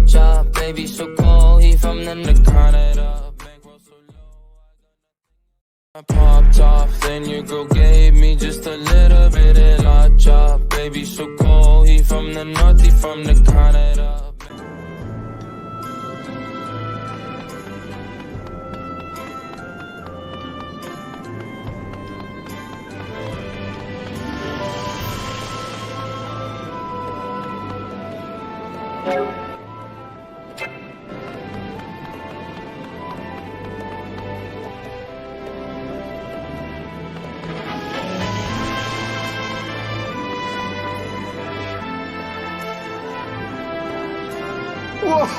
cha, baby so cold, he from the Canada. Bankroll so low, I popped off, then your girl gave me just a little bit of la cha, baby so cold, he from the north, he from the Canada.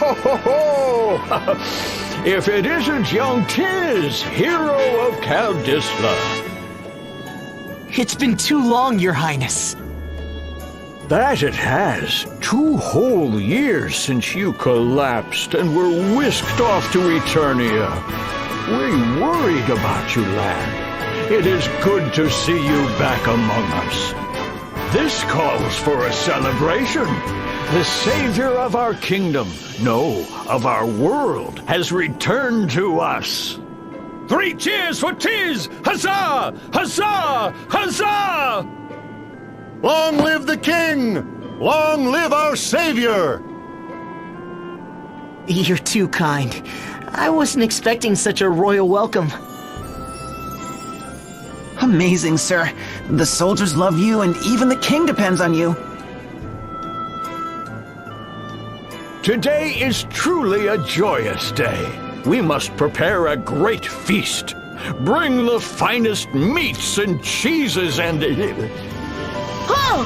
Whoa! If it isn't young Tiz, hero of Kaldisla. It's been too long, Your Highness. That it has. 2 whole years since you collapsed and were whisked off to Eternia. We worried about you, lad. It is good to see you back among us. This calls for a celebration. The savior of our kingdom, no, of our world, has returned to us. 3 cheers for Tiz! Huzzah! Huzzah! Huzzah! Long live the king! Long live our savior! You're too kind. I wasn't expecting such a royal welcome. Amazing, sir. The soldiers love you, and even the king depends on you. Today is truly a joyous day. We must prepare a great feast. Bring the finest meats and cheeses and... Oh!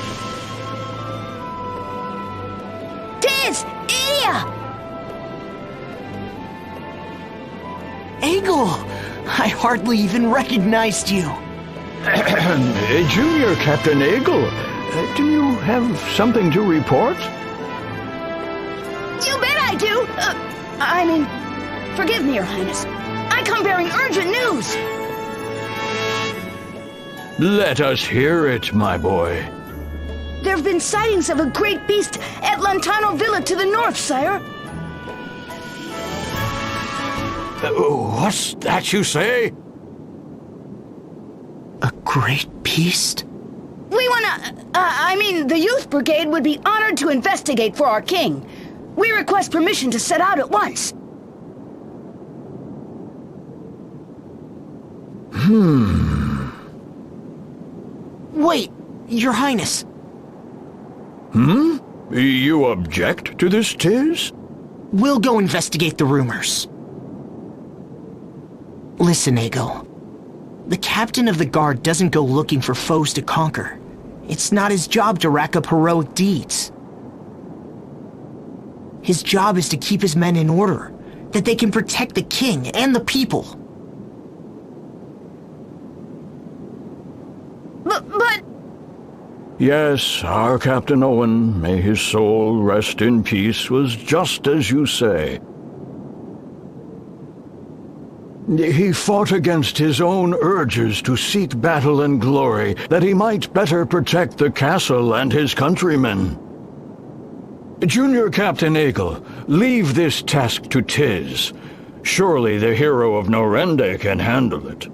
Tiz! Idia! Egil! I hardly even recognized you. Junior Captain Egil, do you have something to report? You bet I do! I mean, forgive me, Your Highness. I come bearing urgent news! Let us hear it, my boy. There have been sightings of a great beast at Lantano Villa to the north, sire. What's that you say? A great beast? We the Youth Brigade would be honored to investigate for our king. We request permission to set out at once. Wait, Your Highness. You object to this, Tiz? We'll go investigate the rumors. Listen, Egil. The captain of the guard doesn't go looking for foes to conquer. It's not his job to rack up heroic deeds. His job is to keep his men in order, that they can protect the king and the people. But... Yes, our Captain Owen, may his soul rest in peace, was just as you say. He fought against his own urges to seek battle and glory, that he might better protect the castle and his countrymen. Junior Captain Egil, leave this task to Tiz. Surely the hero of Norende can handle it.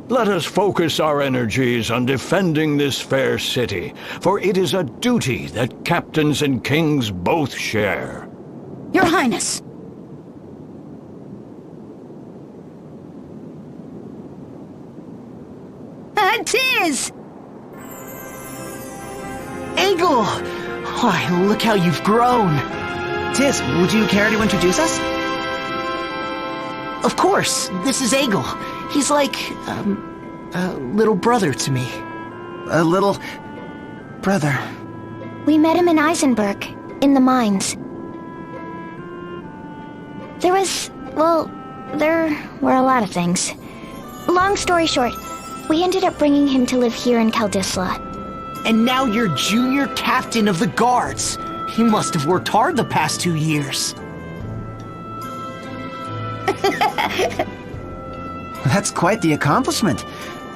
Let us focus our energies on defending this fair city, for it is a duty that captains and kings both share. Your Highness! Tiz! Egil! Why, look how you've grown. Tiz, would you care to introduce us? Of course, this is Egil. He's like, a little brother to me. A little... brother. We met him in Eisenberg, in the mines. There were a lot of things. Long story short, we ended up bringing him to live here in Kaldisla. And now you're junior captain of the guards. You must have worked hard the past 2 years. That's quite the accomplishment.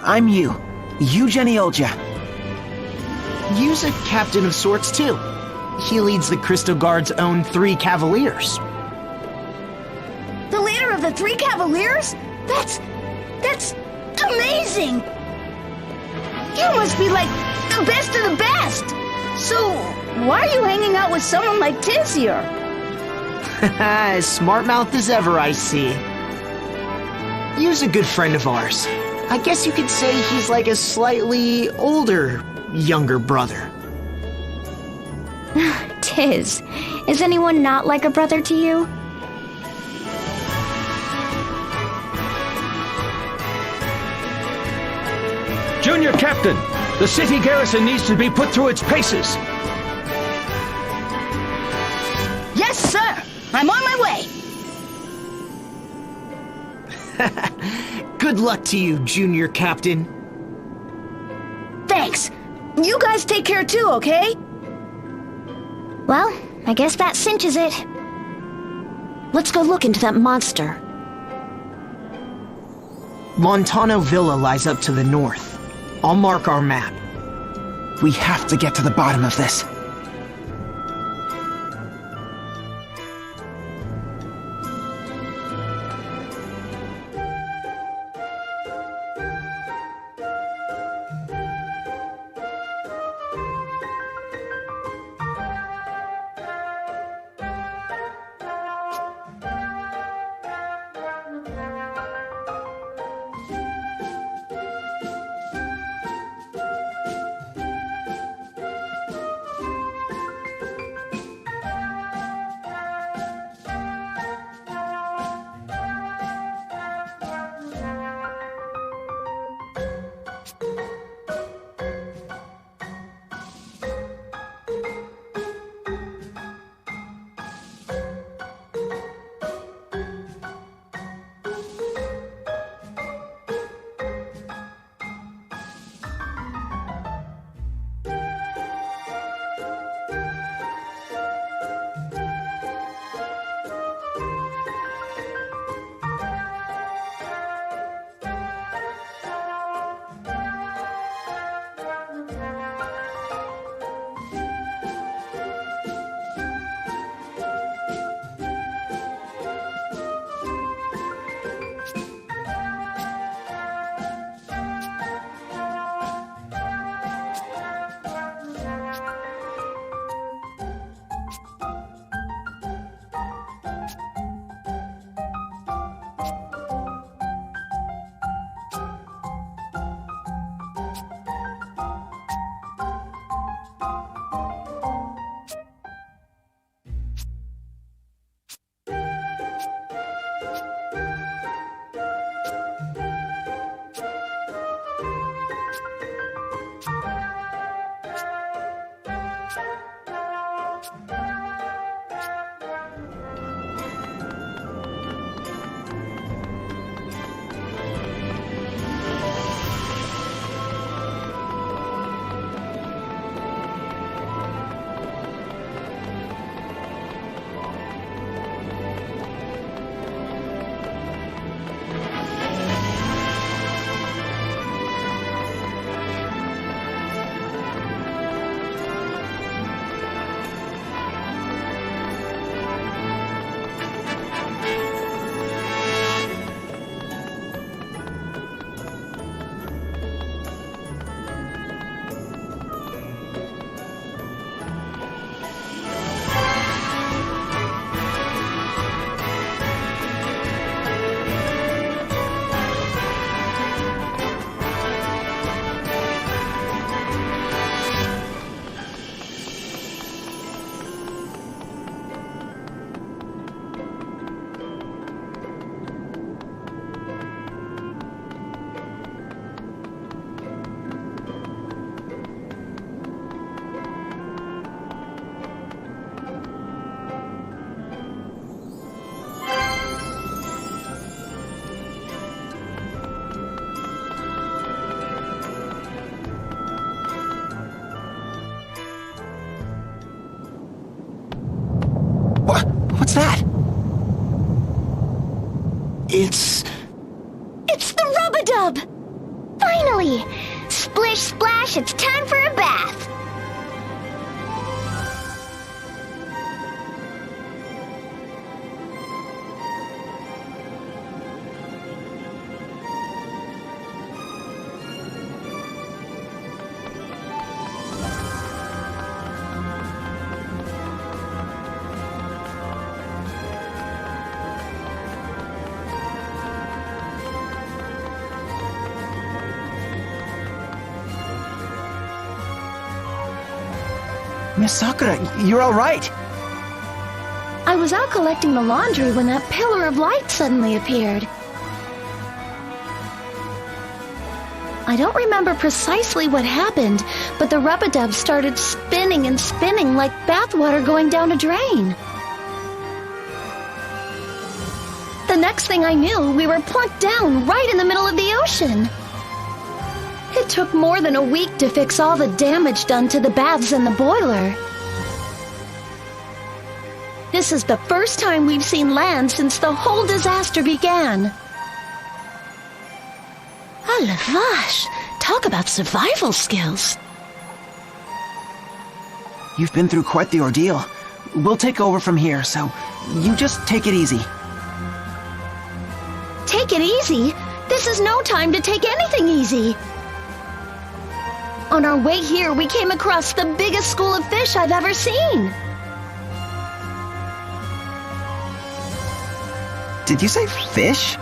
I'm Yu Geniolja. Yu's a captain of sorts, too. He leads the Crystal Guard's own 3 Cavaliers. The leader of the 3 Cavaliers? That's amazing! You must be like the best of the best! So, why are you hanging out with someone like Tiz here? As smart-mouthed as ever, I see. Yu's a good friend of ours. I guess you could say he's like a slightly older, younger brother. Tiz, is anyone not like a brother to you? Junior Captain, the city garrison needs to be put through its paces. Yes, sir! I'm on my way! Good luck to you, Junior Captain. Thanks. You guys take care too, okay? Well, I guess that cinches it. Let's go look into that monster. Montano Villa lies up to the north. I'll mark our map. We have to get to the bottom of this. What's that? It's the Rub-a-Dub! Finally! Splish splash, it's time for a bath! Miss Sakura, you're all right. I was out collecting the laundry when that pillar of light suddenly appeared. I don't remember precisely what happened, but the rub-a-dub started spinning and spinning like bathwater going down a drain. The next thing I knew, we were plunked down right in the middle of the ocean. It took more than a week to fix all the damage done to the baths and the boiler. This is the first time we've seen land since the whole disaster began. Ah, la vache! Talk about survival skills. You've been through quite the ordeal. We'll take over from here, so you just take it easy. Take it easy? This is no time to take anything easy. On our way here, we came across the biggest school of fish I've ever seen. Did you say fish?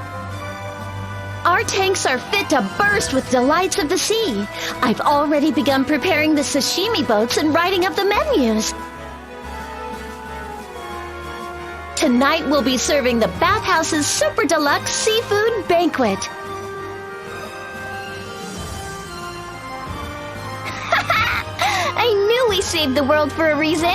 Our tanks are fit to burst with delights of the sea. I've already begun preparing the sashimi boats and writing up the menus. Tonight we'll be serving the Bathhouse's Super Deluxe Seafood Banquet. I knew we saved the world for a reason.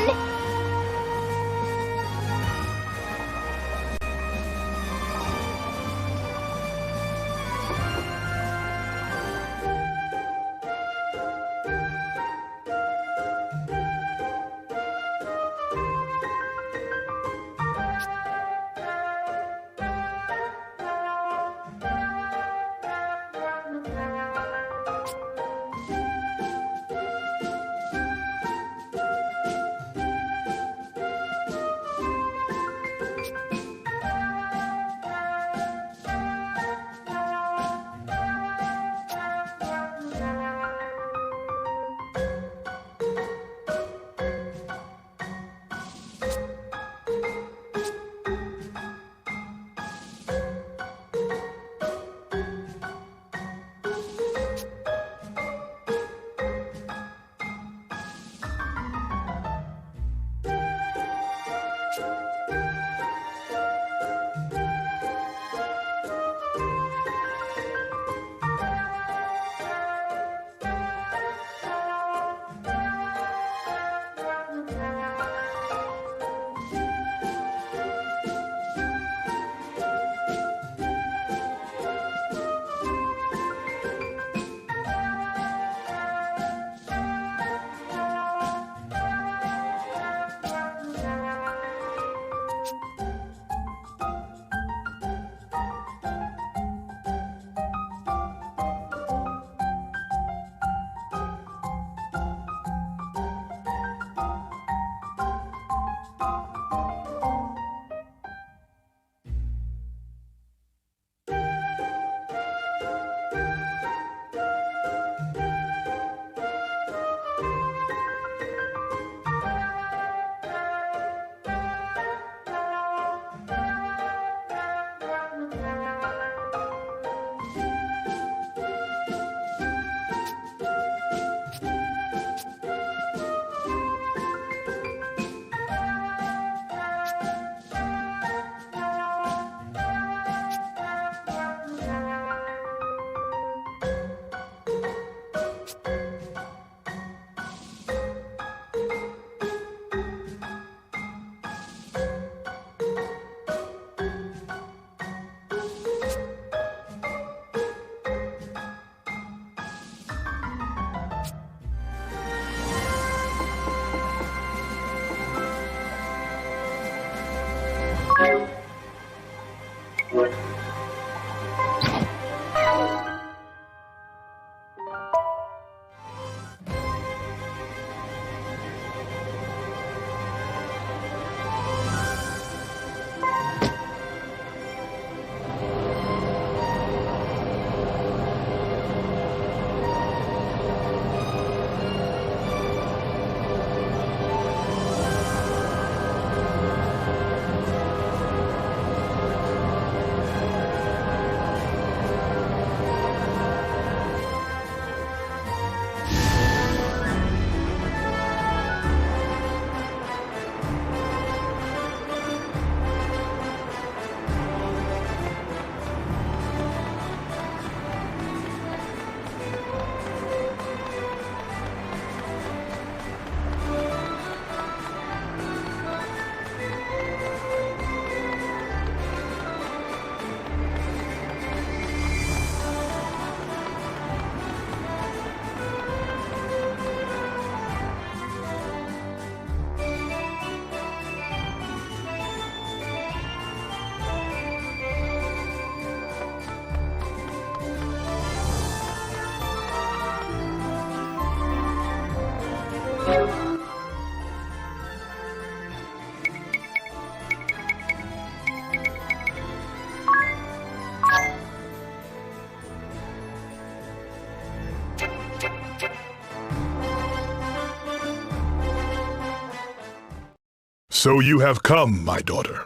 So you have come, my daughter.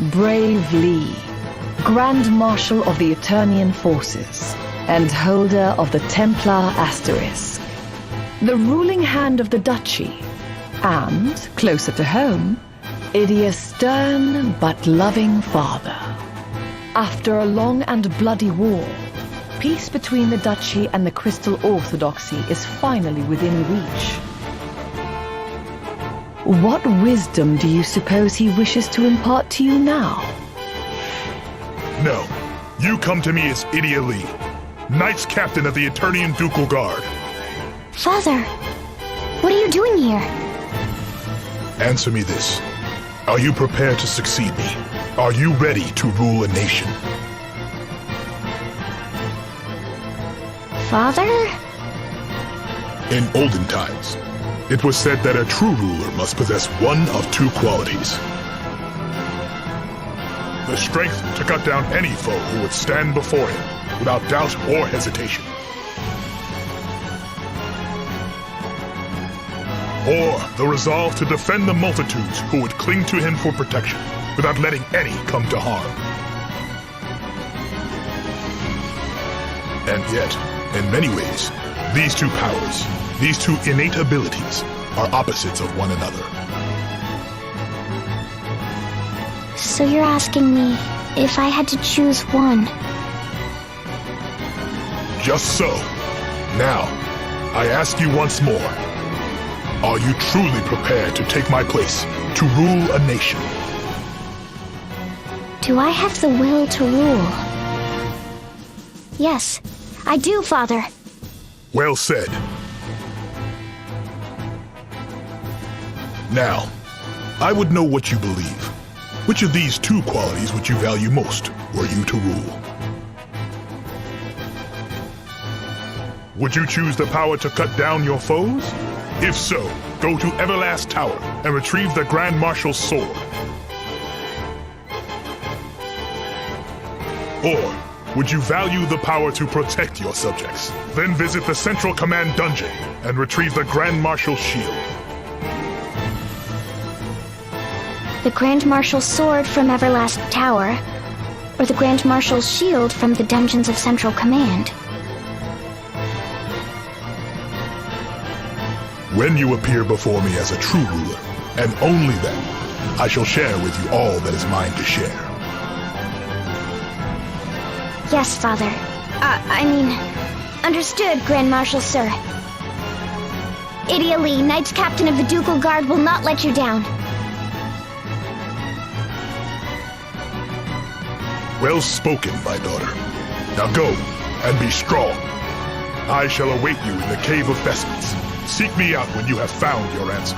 Brave Lee, Grand Marshal of the Eternian Forces, and holder of the Templar Asterisk, the ruling hand of the Duchy, and, closer to home, Idia's stern but loving father. After a long and bloody war, peace between the Duchy and the Crystal Orthodoxy is finally within reach. What wisdom do you suppose he wishes to impart to you now? No, you come to me as Idia Lee, Knights Captain of the Eternian Ducal Guard. Father, what are you doing here? Answer me this. Are you prepared to succeed me? Are you ready to rule a nation? Father? In olden times, it was said that a true ruler must possess one of two qualities. The strength to cut down any foe who would stand before him without doubt or hesitation. Or the resolve to defend the multitudes who would cling to him for protection without letting any come to harm. And yet, in many ways, these two powers, these two innate abilities, are opposites of one another. So you're asking me if I had to choose one? Just so. Now, I ask you once more. Are you truly prepared to take my place, to rule a nation? Do I have the will to rule? Yes, I do, Father. Well said. Now, I would know what you believe. Which of these two qualities would you value most, were you to rule? Would you choose the power to cut down your foes? If so, go to Everlast Tower and retrieve the Grand Marshal's sword. Or would you value the power to protect your subjects? Then visit the Central Command Dungeon and retrieve the Grand Marshal's shield. The Grand Marshal's sword from Everlast Tower, or the Grand Marshal's shield from the dungeons of Central Command. When you appear before me as a true ruler, and only then, I shall share with you all that is mine to share. Yes, Father. Understood, Grand Marshal, sir. Idia Lee, Knights Captain of the Ducal Guard, will not let you down. Well spoken, my daughter. Now go, and be strong. I shall await you in the Cave of Vestments. Seek me out when you have found your answer.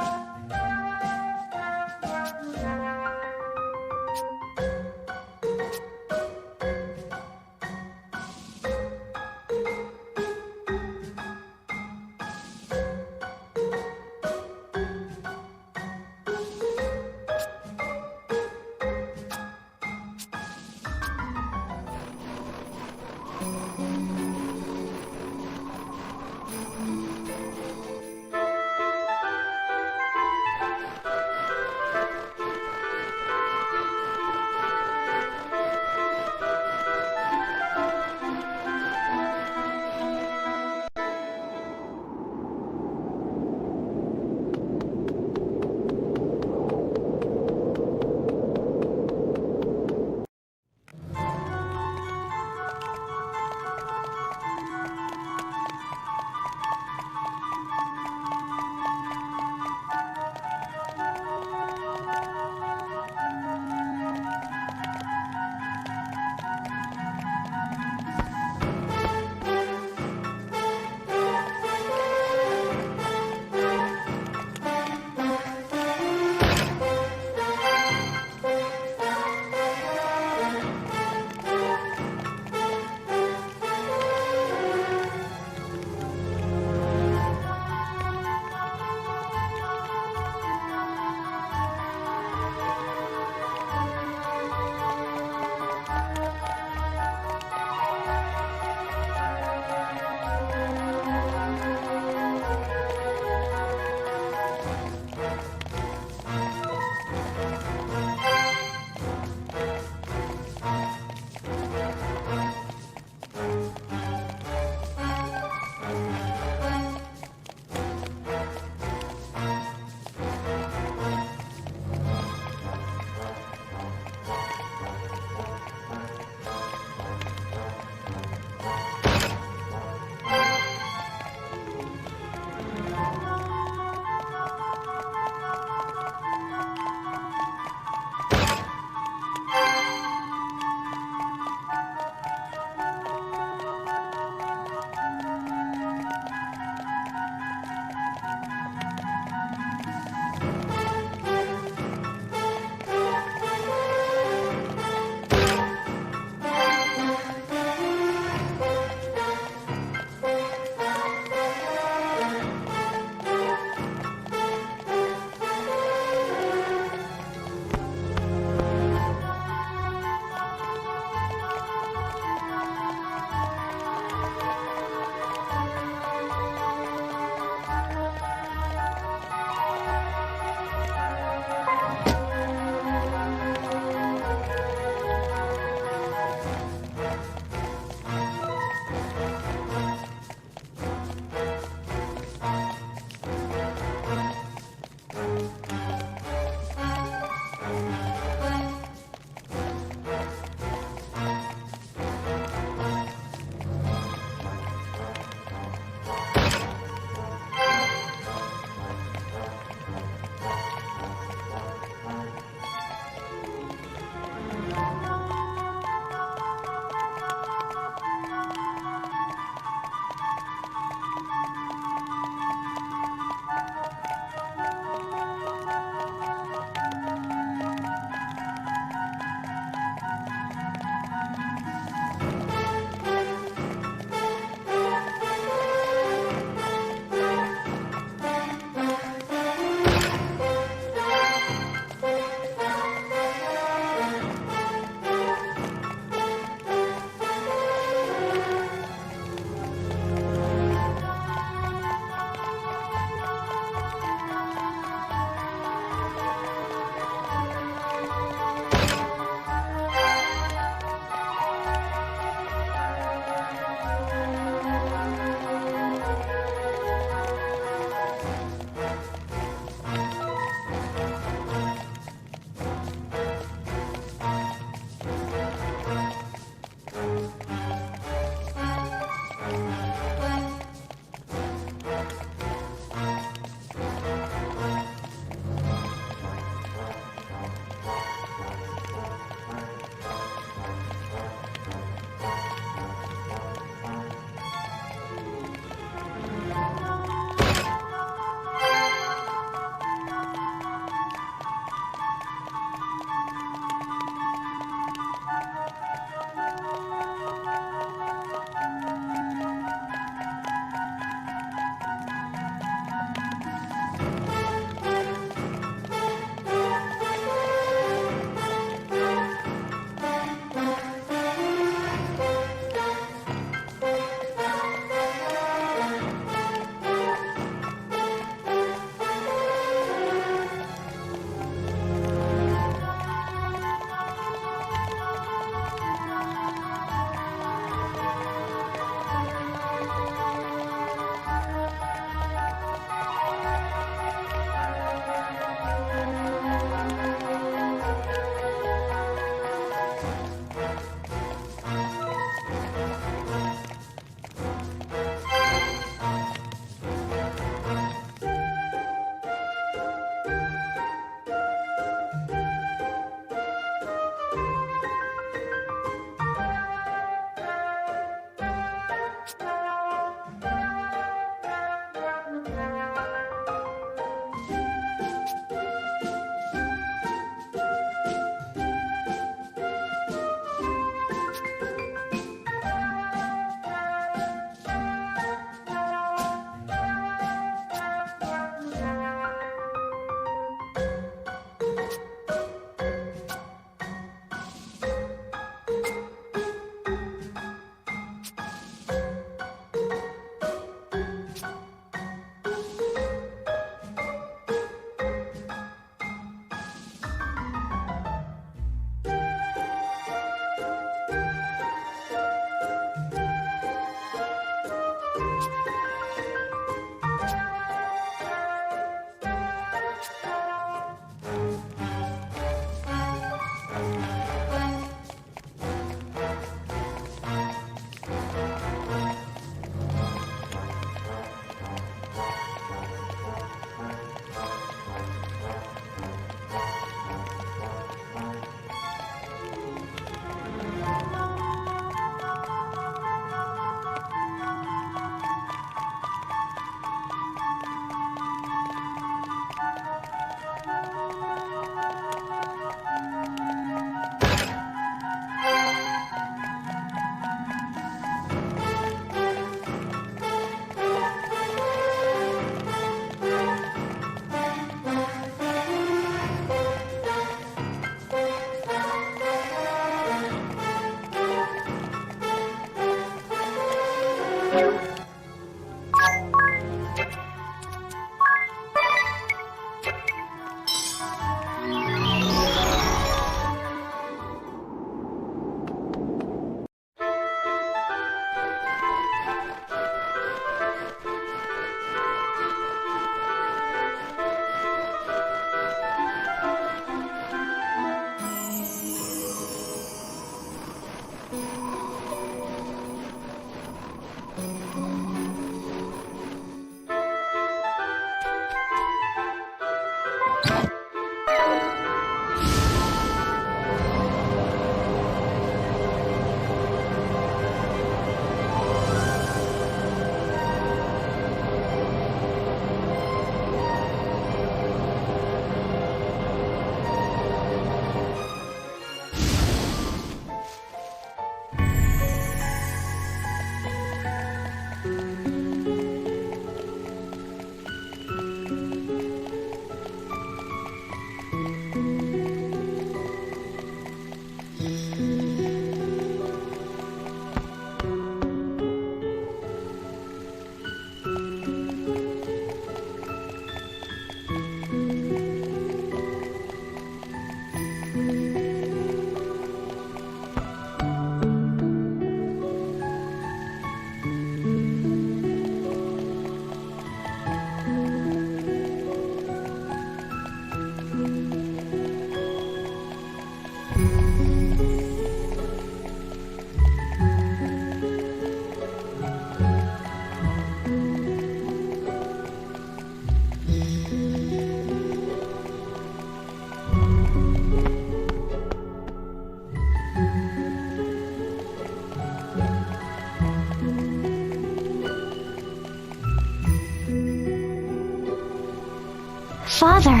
father.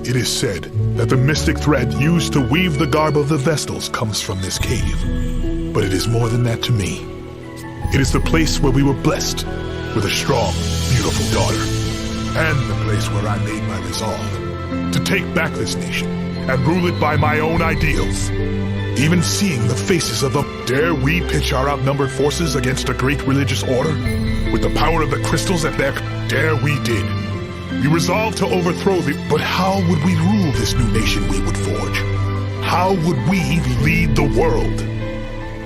It is said that the mystic thread used to weave the garb of the Vestals comes from this cave. But it is more than that to me. It is the place where we were blessed with a strong, beautiful daughter. And the place where I made my resolve to take back this nation and rule it by my own ideals. Even seeing the faces of them, dare we pitch our outnumbered forces against a great religious order? With the power of the crystals at their... Dare we did. We resolved to overthrow the... But how would we rule this new nation we would forge? How would we lead the world?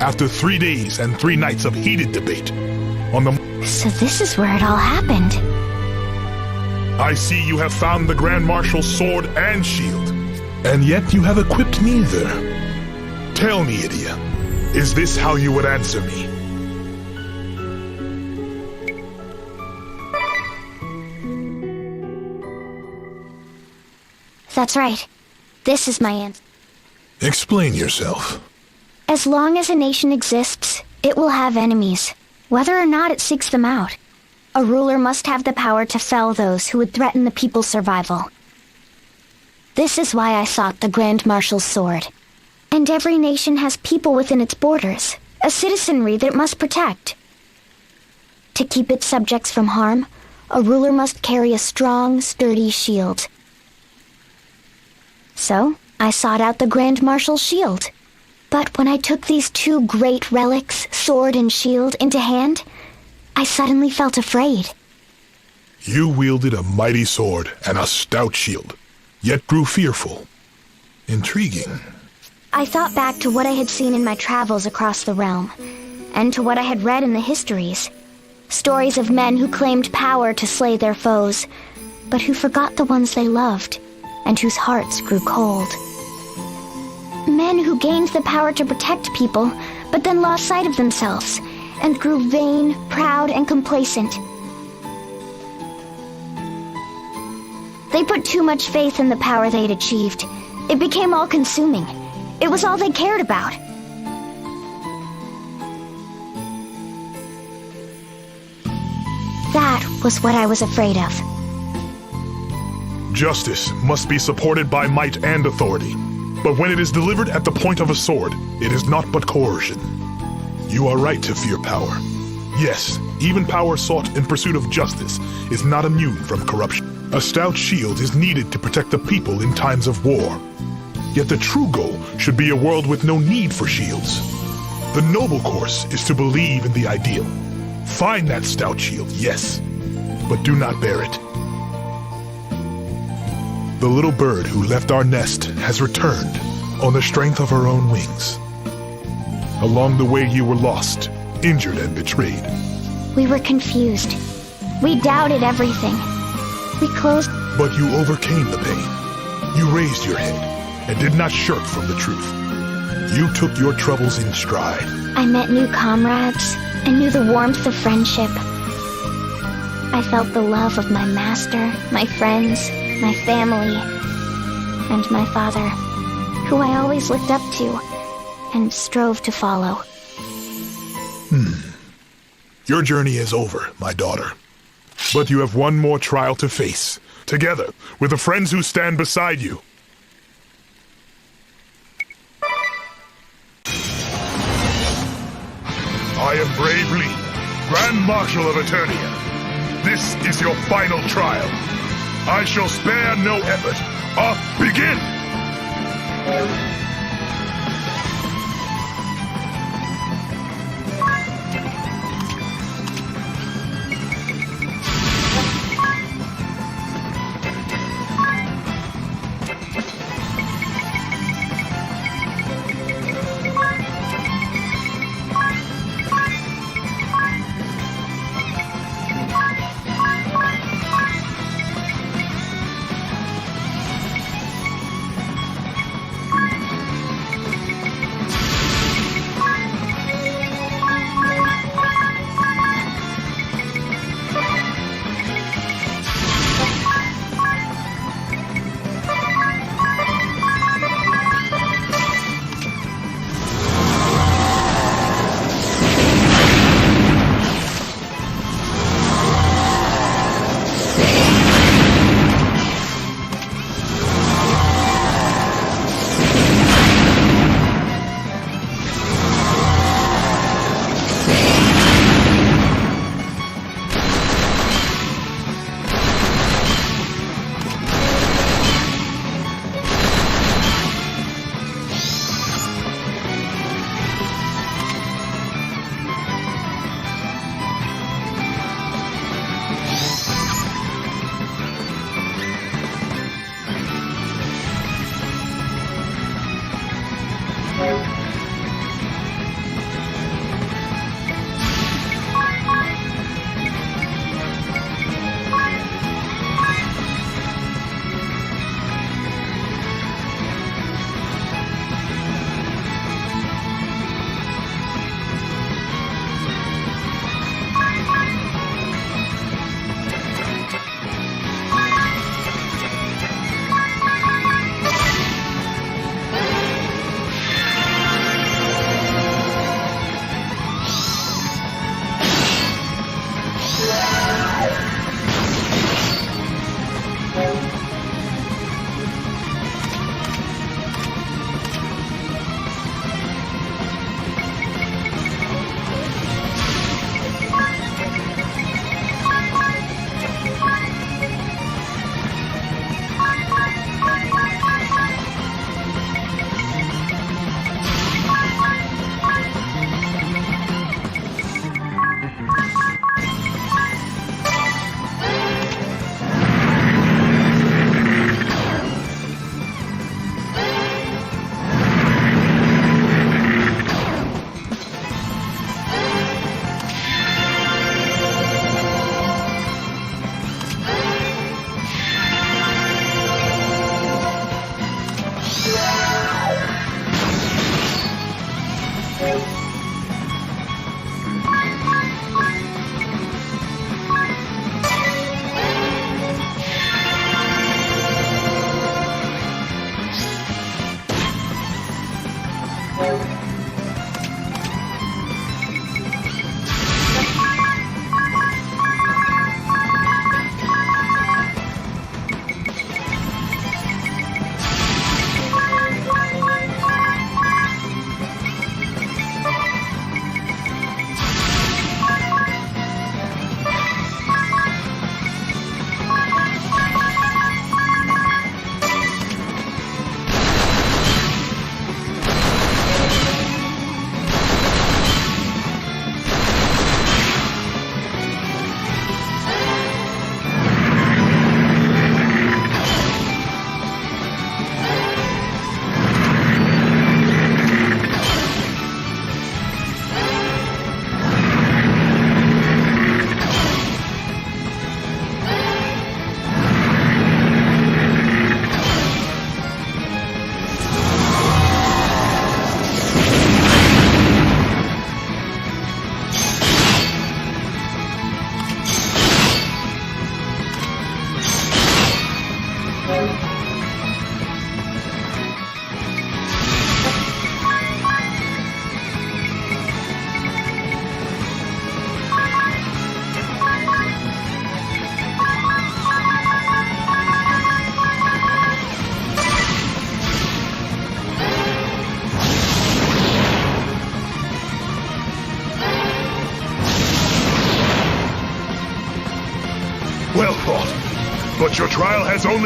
After 3 days and 3 nights of heated debate on the... So this is where it all happened. I see you have found the Grand Marshal's sword and shield, and yet you have equipped neither. Tell me, Idia, is this how you would answer me? That's right. This is my answer. Explain yourself. As long as a nation exists, it will have enemies, whether or not it seeks them out. A ruler must have the power to fell those who would threaten the people's survival. This is why I sought the Grand Marshal's sword. And every nation has people within its borders, a citizenry that it must protect. To keep its subjects from harm, a ruler must carry a strong, sturdy shield. So, I sought out the Grand Marshal's shield. But when I took these 2 great relics, sword and shield, into hand, I suddenly felt afraid. You wielded a mighty sword and a stout shield, yet grew fearful. Intriguing. I thought back to what I had seen in my travels across the realm, and to what I had read in the histories. Stories of men who claimed power to slay their foes, but who forgot the ones they loved, and whose hearts grew cold. Men who gained the power to protect people, but then lost sight of themselves, and grew vain, proud, and complacent. They put too much faith in the power they had achieved. It became all-consuming. It was all they cared about. That was what I was afraid of. Justice must be supported by might and authority. But when it is delivered at the point of a sword, it is not but coercion. You are right to fear power. Yes, even power sought in pursuit of justice is not immune from corruption. A stout shield is needed to protect the people in times of war. Yet the true goal should be a world with no need for shields. The noble course is to believe in the ideal. Find that stout shield, yes, but do not bear it. The little bird who left our nest has returned on the strength of her own wings. Along the way you were lost, injured and betrayed. We were confused. We doubted everything. We closed... But you overcame the pain. You raised your head and did not shirk from the truth. You took your troubles in stride. I met new comrades and knew the warmth of friendship. I felt the love of my master, my friends, my family, and my father, who I always looked up to and strove to follow. Your journey is over, my daughter. But you have one more trial to face, together with the friends who stand beside you. I am Brave Lee, Grand Marshal of Eternia. This is your final trial. I shall spare no effort. Begin!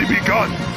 only begun!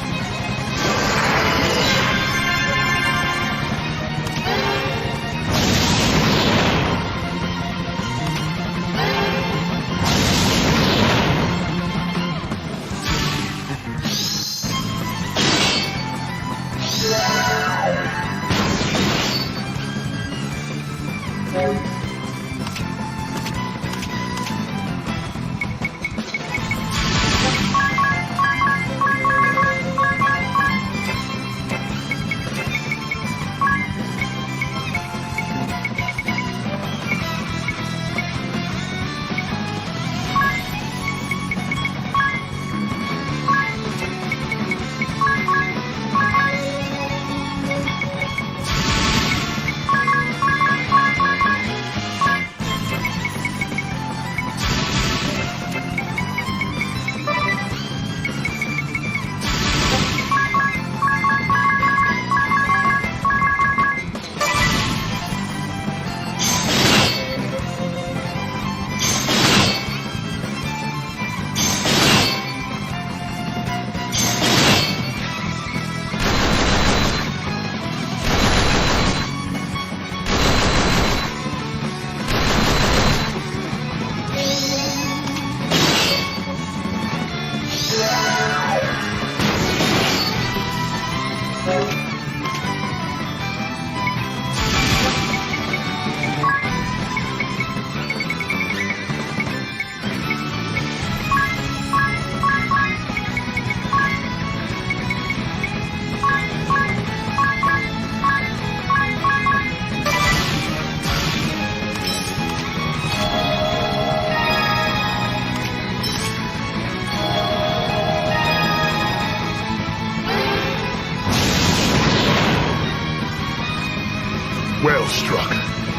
Well struck,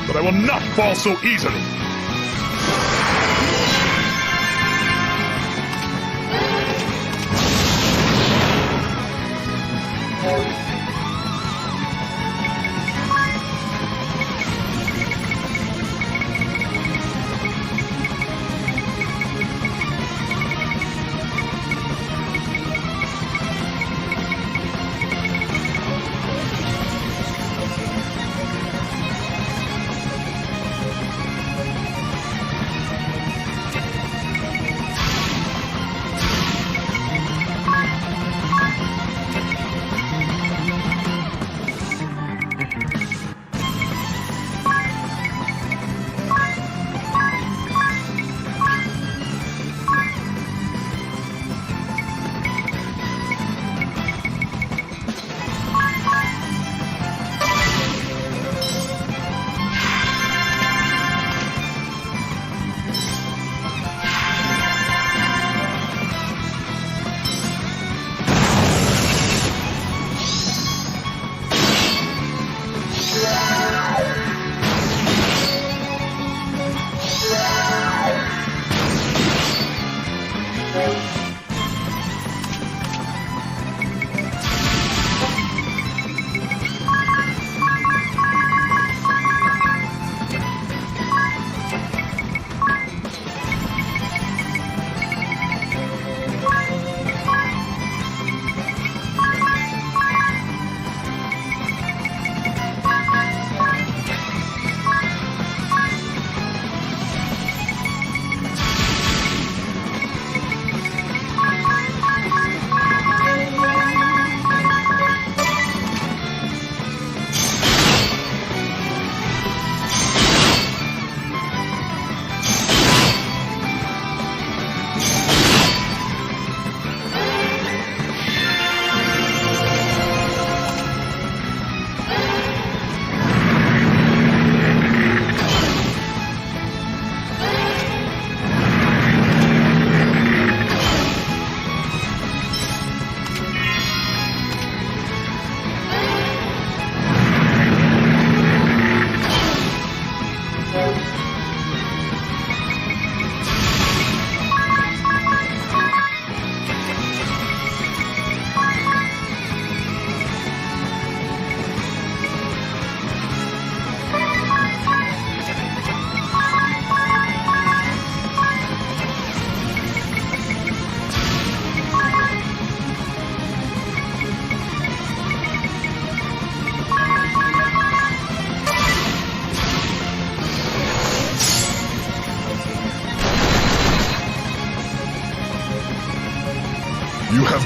but I will not fall so easily.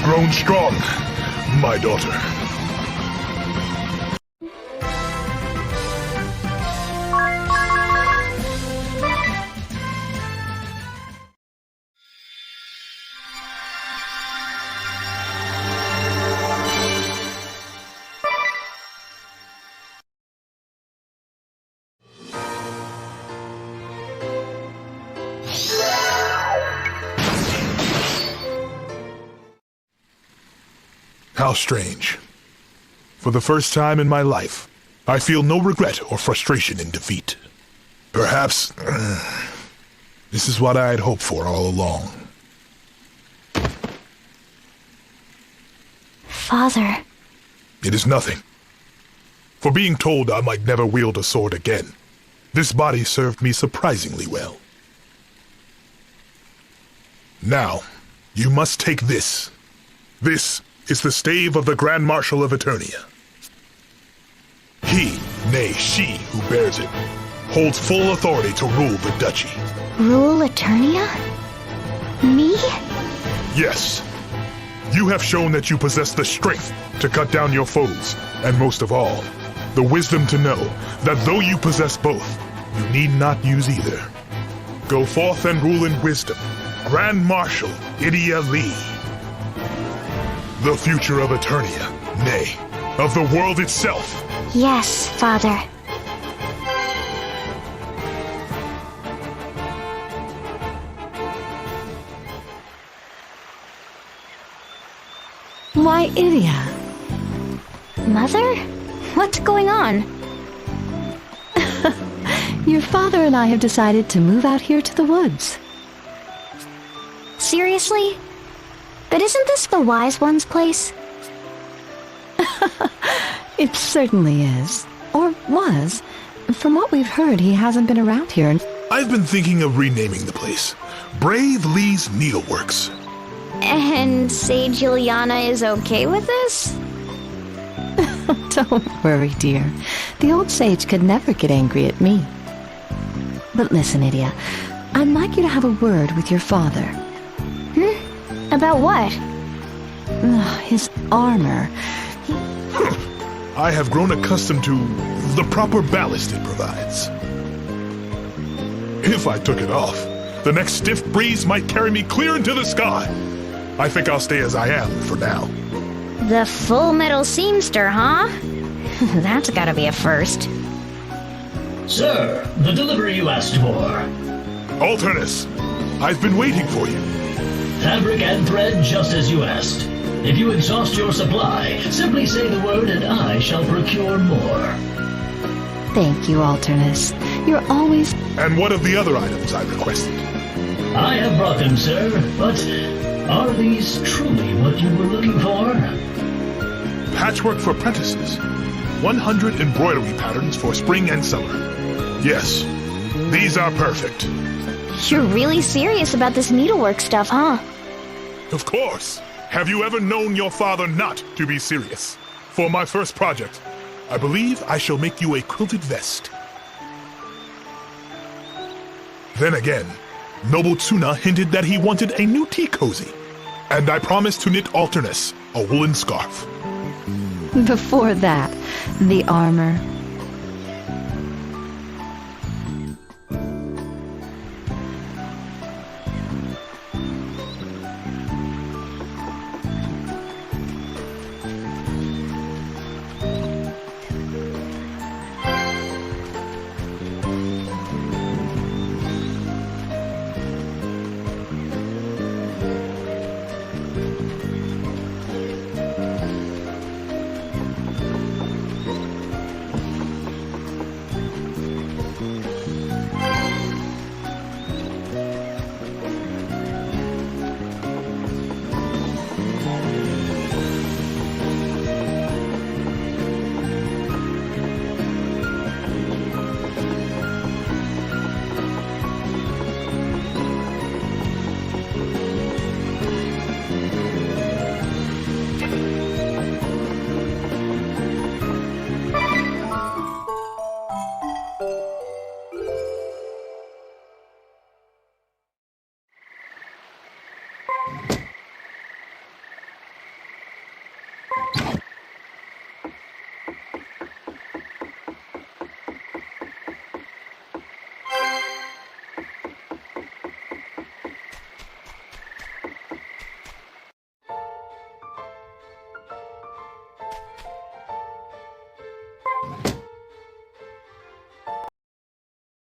have grown strong, my daughter. How strange. For the first time in my life, I feel no regret or frustration in defeat. Perhaps this is what I had hoped for all along. Father. It is nothing. For being told I might never wield a sword again, this body served me surprisingly well. Now, you must take this. This is the stave of the Grand Marshal of Eternia. He, nay, she who bears it, holds full authority to rule the duchy. Rule Eternia? Me? Yes. You have shown that you possess the strength to cut down your foes, and most of all, the wisdom to know that though you possess both, you need not use either. Go forth and rule in wisdom, Grand Marshal Idia Lee. The future of Eternia, nay, of the world itself. Yes, Father. Why, Idia? Mother? What's going on? Your father and I have decided to move out here to the woods. Seriously? But isn't this the Wise One's place? It certainly is. Or was. From what we've heard, he hasn't been around here. I've been thinking of renaming the place Brave Lee's Needleworks. And Sage Ileana is okay with this? Don't worry, dear. The old sage could never get angry at me. But listen, Idia, I'd like you to have a word with your father. About what? His armor. I have grown accustomed to the proper ballast it provides. If I took it off, the next stiff breeze might carry me clear into the sky. I think I'll stay as I am for now. The Full Metal Seamster, huh? That's gotta be a first. Sir, the delivery you asked for. Alternus, I've been waiting for you. Fabric and thread just as you asked. If you exhaust your supply, simply say the word and I shall procure more. Thank you, Alternus. You're always... And what of the other items I requested? I have brought them, sir, but are these truly what you were looking for? Patchwork for apprentices. 100 embroidery patterns for spring and summer. Yes, these are perfect. You're really serious about this needlework stuff, huh? Of course. Have you ever known your father not to be serious? For my first project, I believe I shall make you a quilted vest. Then again, Noble Tsuna hinted that he wanted a new tea cozy, and I promised to knit Alternus a woolen scarf. Before that, the armor,